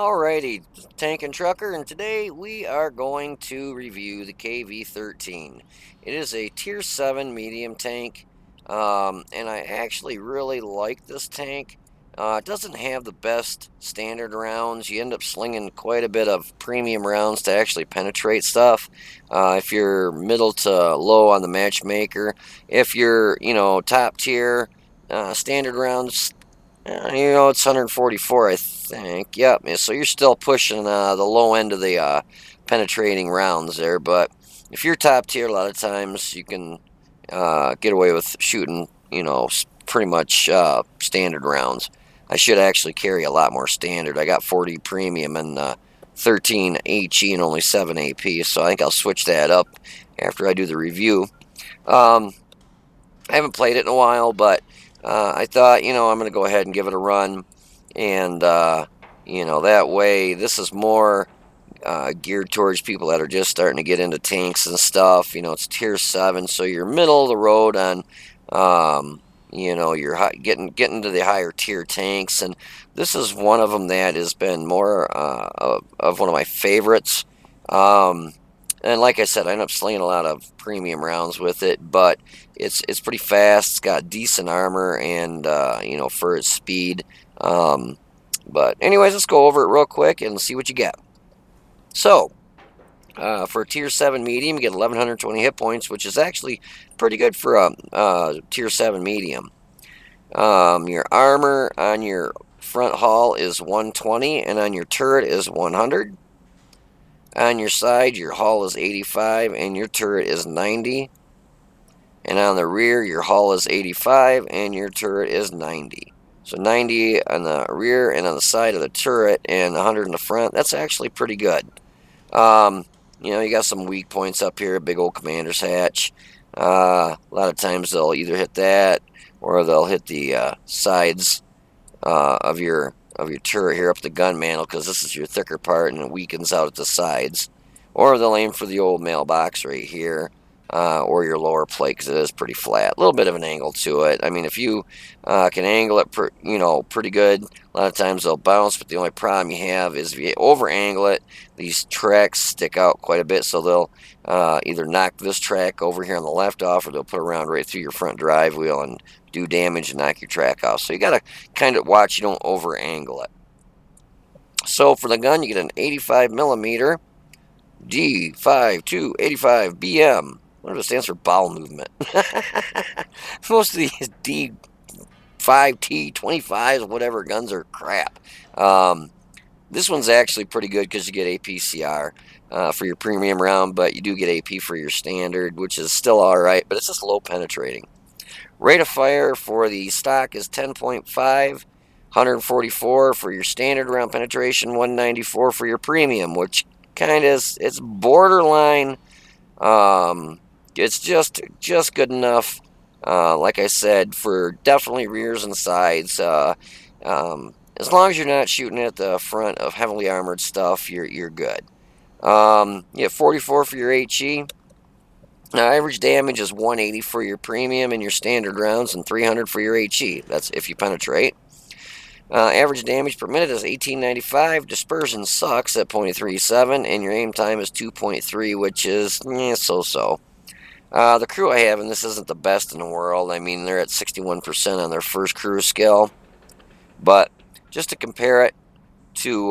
Alrighty, Tank and Trucker, and today we are going to review the KV-13. It is a Tier 7 medium tank, and I actually really like this tank. It doesn't have the best standard rounds. You end up slinging quite a bit of premium rounds to actually penetrate stuff. If you're middle to low on the matchmaker, if you're, top tier, standard rounds, it's 144, I think. Yep. So you're still pushing the low end of the penetrating rounds there. But if you're top tier, a lot of times you can get away with shooting, pretty much standard rounds. I should actually carry a lot more standard. I got 40 premium and 13 HE and only 7 AP. So I think I'll switch that up after I do the review. I haven't played it in a while, but I thought, I'm going to go ahead and give it a run. And, that way, this is more geared towards people that are just starting to get into tanks and stuff. It's Tier 7, so you're middle of the road on, you're getting to the higher tier tanks. And this is one of them that has been more of one of my favorites. And like I said, I end up slinging a lot of premium rounds with it, but it's pretty fast. It's got decent armor and, for its speed. But anyways, let's go over it real quick and see what you get. So, for a Tier 7 medium, you get 1,120 hit points, which is actually pretty good for a Tier 7 medium. Your armor on your front hull is 120, and on your turret is 100. On your side, your hull is 85 and your turret is 90. And on the rear, your hull is 85 and your turret is 90. So 90 on the rear and on the side of the turret and 100 in the front. That's actually pretty good. You got some weak points up here, big old commander's hatch. A lot of times they'll either hit that or they'll hit the sides of your turret here up the gun mantle, because this is your thicker part and it weakens out at the sides. Or they'll aim for the old mailbox right here, or your lower plate, because it is pretty flat. A little bit of an angle to it. I mean, if you can angle it pretty good, a lot of times they'll bounce, but the only problem you have is if you over angle it, these tracks stick out quite a bit, so they'll either knock this track over here on the left off, or they'll put a round right through your front drive wheel and do damage and knock your track off. So you got to kind of watch you don't over angle it. So for the gun, you get an 85 millimeter D5285 BM. What if it stands for bowel movement? Most of these D5T25s, whatever guns, are crap. This one's actually pretty good because you get APCR for your premium round, but you do get AP for your standard, which is still alright, but it's just low penetrating. Rate of fire for the stock is 10.5, 144 for your standard round penetration, 194 for your premium, which kind of it's borderline. It's just good enough. Like I said, for definitely rears and sides. As long as you're not shooting at the front of heavily armored stuff, you're good. You get 44 for your HE. Now, average damage is 180 for your premium and your standard rounds, and 300 for your HE. That's if you penetrate. Average damage per minute is 1895. Dispersion sucks at 0.37, and your aim time is 2.3, which is so-so. The crew I have, and this isn't the best in the world. I mean, they're at 61% on their first crew skill. But just to compare it to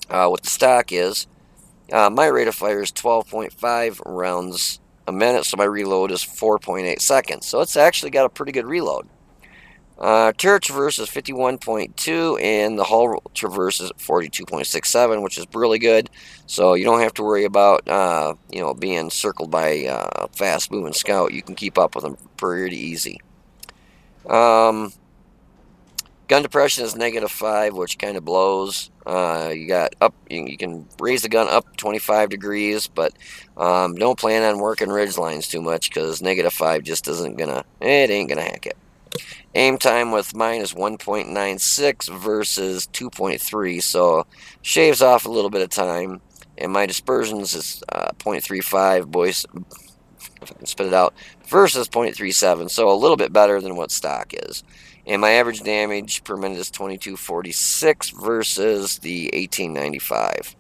what the stock is, my rate of fire is 12.5 rounds a minute, so my reload is 4.8 seconds. So it's actually got a pretty good reload. Turret traverse is 51.2, and the hull traverse is 42.67, which is really good. So you don't have to worry about being circled by a fast-moving scout. You can keep up with them pretty easy. Gun depression is -5, which kind of blows. You can raise the gun up 25 degrees, but don't plan on working ridge lines too much, because -5 just ain't gonna hack it. Aim time with mine is 1.96 versus 2.3, so shaves off a little bit of time. And my dispersions is 0.35, boys, if I can spit it out, versus 0.37, so a little bit better than what stock is. And my average damage per minute is 2246 versus the 1895.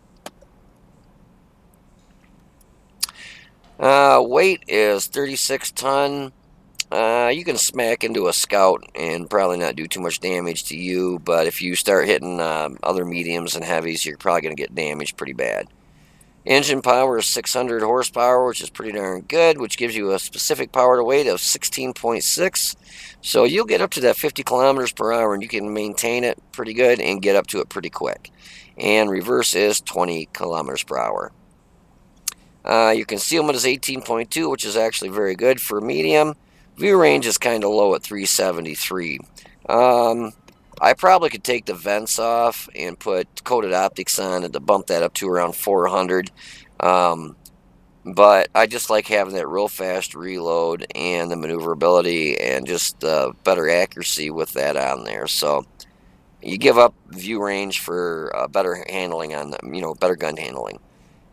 Weight is 36 ton. You can smack into a scout and probably not do too much damage to you, but if you start hitting other mediums and heavies, you're probably going to get damaged pretty bad. Engine power is 600 horsepower, which is pretty darn good, which gives you a specific power to weight of 16.6. So you'll get up to that 50 kilometers per hour, and you can maintain it pretty good and get up to it pretty quick. And reverse is 20 kilometers per hour. Your concealment is 18.2, which is actually very good for medium. View range is kind of low at 373. I probably could take the vents off and put coated optics on and to bump that up to around 400. But I just like having that real fast reload and the maneuverability and just better accuracy with that on there. So you give up view range for better handling on them, better gun handling.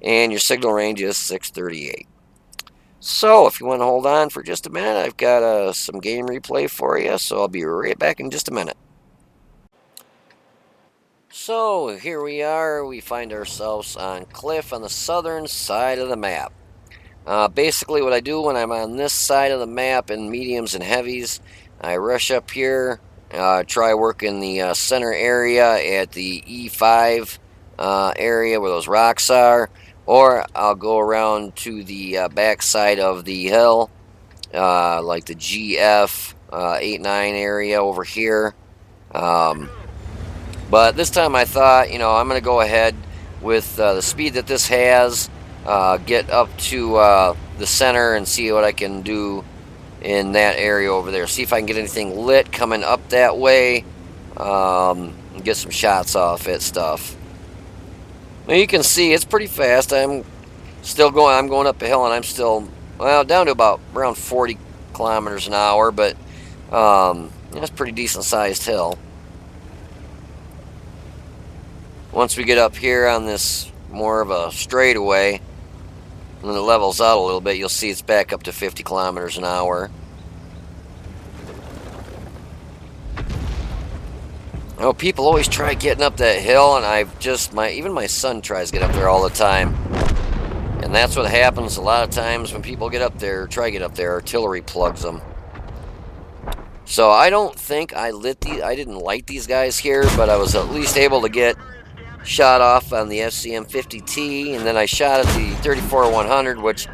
And your signal range is 638. So if you want to hold on for just a minute, I've got some game replay for you, so I'll be right back in just a minute. So here we are. We find ourselves on Cliff on the southern side of the map. Basically what I do when I'm on this side of the map in mediums and heavies, I rush up here, try working the center area at the E5 area where those rocks are, or I'll go around to the back side of the hill, like the GF 8-9 area over here. But this time I thought, I'm going to go ahead with the speed that this has, get up to the center and see what I can do in that area over there. See if I can get anything lit coming up that way, and get some shots off it stuff. Now you can see it's pretty fast. I'm going up a hill, and I'm still, down to about around 40 kilometers an hour, but that's a pretty decent sized hill. Once we get up here on this more of a straightaway, when it levels out a little bit, you'll see it's back up to 50 kilometers an hour. People always try getting up that hill, and even my son tries to get up there all the time. And that's what happens a lot of times when people get up there, try to get up there, artillery plugs them. So I don't think I didn't light these guys here, but I was at least able to get shot off on the FCM50T, and then I shot at the 34-100, which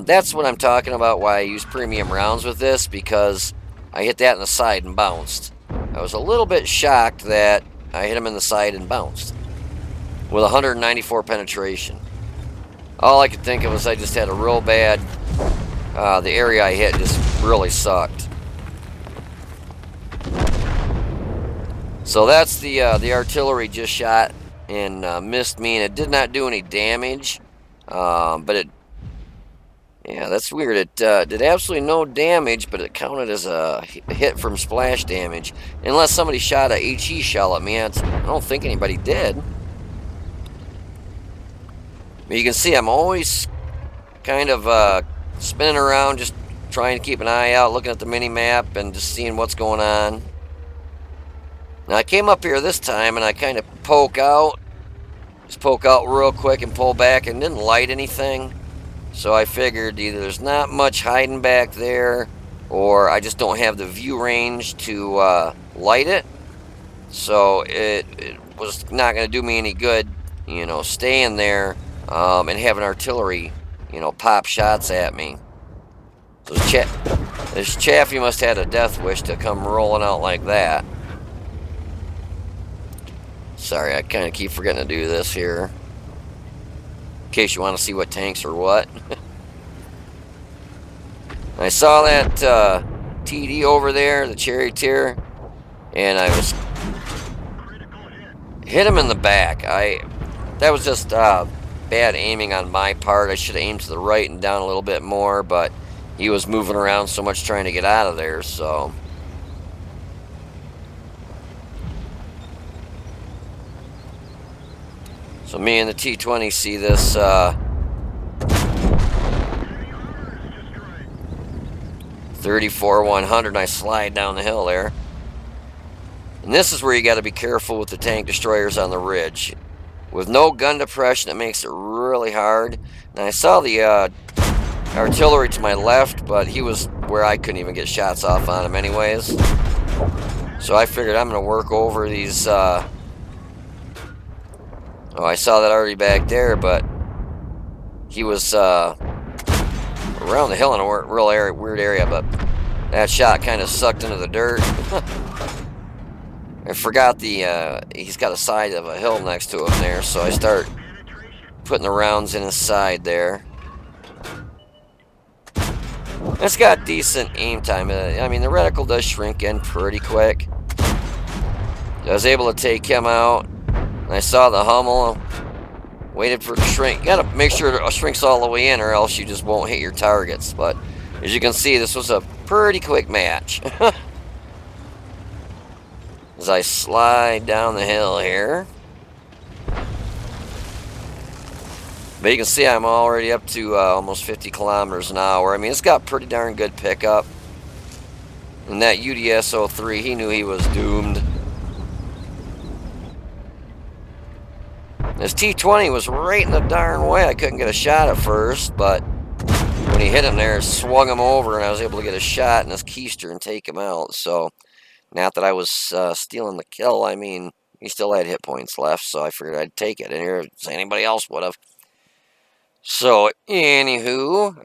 that's what I'm talking about, why I use premium rounds with this, because I hit that in the side and bounced. I was a little bit shocked that I hit him in the side and bounced with 194 penetration. All I could think of was I just had a real bad, the area I hit just really sucked. So that's the artillery just shot and missed me, and it did not do any damage, but that's weird. It did absolutely no damage, but it counted as a hit from splash damage. Unless somebody shot a HE shell at me, I don't think anybody did. But you can see I'm always kind of spinning around, just trying to keep an eye out, looking at the mini-map and just seeing what's going on. Now I came up here this time and I kind of just poke out real quick and pull back, and didn't light anything. So I figured either there's not much hiding back there, or I just don't have the view range to light it. So it was not going to do me any good, staying there and having artillery, pop shots at me. So this Chaffee must have had a death wish to come rolling out like that. Sorry, I kind of keep forgetting to do this here, in case you want to see what tanks are what. I saw that TD over there, the charioteer, and I was hit him in the back. That was just bad aiming on my part. I should have aimed to the right and down a little bit more, but he was moving around so much trying to get out of there, so. So me and the T-20 see this 34-100, and I slide down the hill there. And this is where you got to be careful with the tank destroyers on the ridge. With no gun depression, it makes it really hard. And I saw the artillery to my left, but he was where I couldn't even get shots off on him anyways. So I figured I'm going to work over these... oh, I saw that already back there, but he was around the hill in a real weird area, but that shot kind of sucked into the dirt. I forgot he's got a side of a hill next to him there, so I start putting the rounds in his side there. It's got decent aim time. I mean, the reticle does shrink in pretty quick. I was able to take him out. I saw the Hummel. Waited for it to shrink. You gotta make sure it shrinks all the way in, or else you just won't hit your targets. But as you can see, this was a pretty quick match. As I slide down the hill here. But you can see I'm already up to almost 50 kilometers an hour. I mean, it's got pretty darn good pickup. And that UDS-03, he knew he was doomed. This T-20 was right in the darn way. I couldn't get a shot at first, but when he hit him there, it swung him over, and I was able to get a shot in his keister and take him out. So, not that I was stealing the kill. I mean, he still had hit points left, so I figured I'd take it. And here, anybody else would have. So, anywho,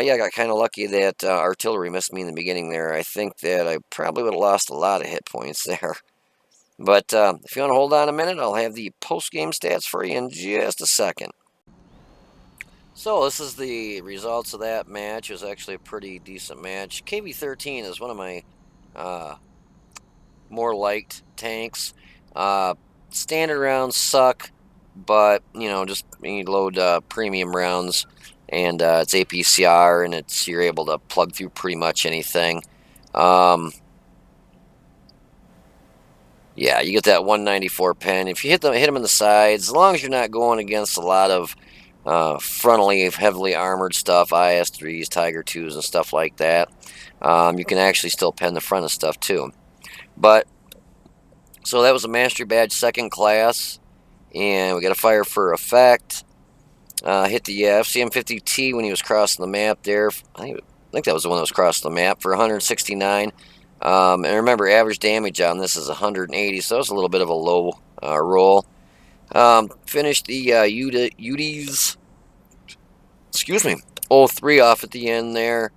yeah, I got kind of lucky that artillery missed me in the beginning there. I think that I probably would have lost a lot of hit points there. But if you want to hold on a minute, I'll have the post-game stats for you in just a second. So, this is the results of that match. It was actually a pretty decent match. KV-13 is one of my more liked tanks. Standard rounds suck. But, you know, just you load premium rounds, and it's APCR, and you're able to plug through pretty much anything. Yeah, you get that 194 pen. If you hit them in the sides, as long as you're not going against a lot of frontally heavily armored stuff, IS-3s, Tiger 2s, and stuff like that, you can actually still pen the front of stuff too. But, so that was a Mastery Badge 2nd class. And we got a fire for effect. Hit the FCM-50T when he was crossing the map there. I think that was the one that was crossing the map for 169. And remember, average damage on this is 180, so it was a little bit of a low roll. Finished the UDs, excuse me, 03 off at the end there.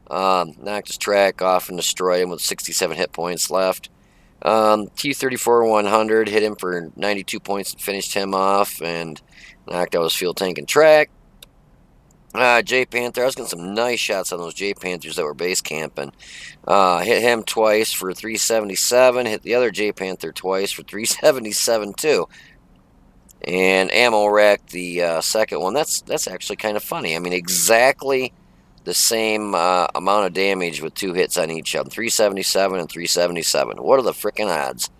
Knocked his track off and destroyed him with 67 hit points left. T-34-100 hit him for 92 points and finished him off, and knocked out his fuel tank and track. J-Panther, I was getting some nice shots on those J-Panthers that were base camping. Hit him twice for 377, hit the other J-Panther twice for 377 too. And ammo racked the second one. That's actually kind of funny. I mean, exactly the same amount of damage with 2 hits on each of them. 377 and 377. What are the frickin' odds?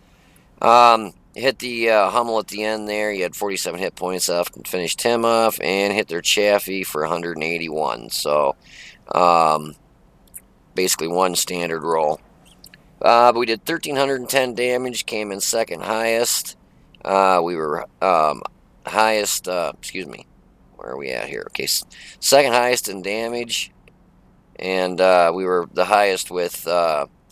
Hit the Hummel at the end there. He had 47 hit points left and finished him off. And hit their Chaffee for 181. So, basically one standard roll. But we did 1,310 damage. Came in second highest. We were highest, excuse me. Where are we at here? Okay, second highest in damage. And we were the highest with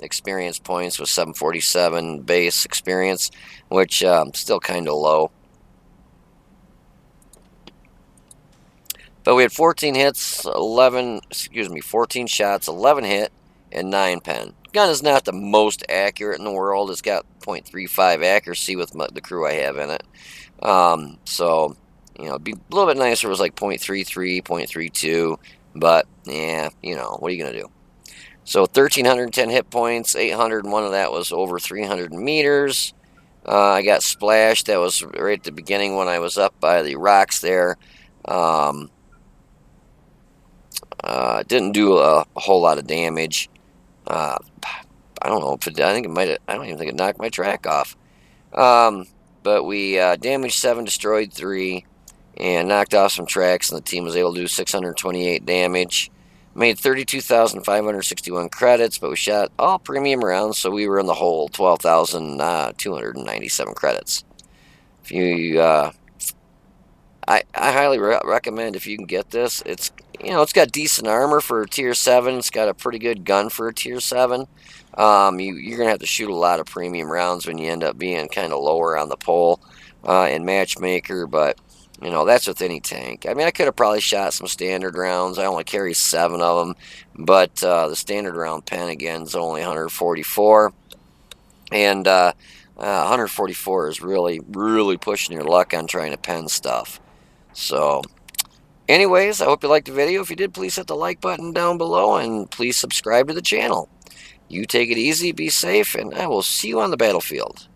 experience points with 747 base experience, which still kind of low. But we had 14 hits, 14 shots, 11 hit, and 9 pen. Gun is not the most accurate in the world. It's got 0.35 accuracy with the crew I have in it. So, you know, it'd be a little bit nicer if it was like 0.33, 0.32. But, yeah, you know, what are you going to do? So, 1,310 hit points, 801 of that was over 300 meters. I got splashed. That was right at the beginning when I was up by the rocks there. Didn't do a whole lot of damage. I don't know if it, I don't even think it knocked my track off. But we damaged 7, destroyed 3. And knocked off some tracks, and the team was able to do 628 damage. Made 32,561 credits, but we shot all premium rounds, so we were in the hole 12,297 credits. If you, I highly recommend if you can get this. It's got decent armor for a tier 7. It's got a pretty good gun for a tier 7. You're gonna have to shoot a lot of premium rounds when you end up being kind of lower on the pole in matchmaker, but that's with any tank. I mean, I could have probably shot some standard rounds. I only carry 7 of them, but the standard round pen again is only 144, and 144 is really, really pushing your luck on trying to pen stuff. So, anyways, I hope you liked the video. If you did, please hit the like button down below, and please subscribe to the channel. You take it easy, be safe, and I will see you on the battlefield.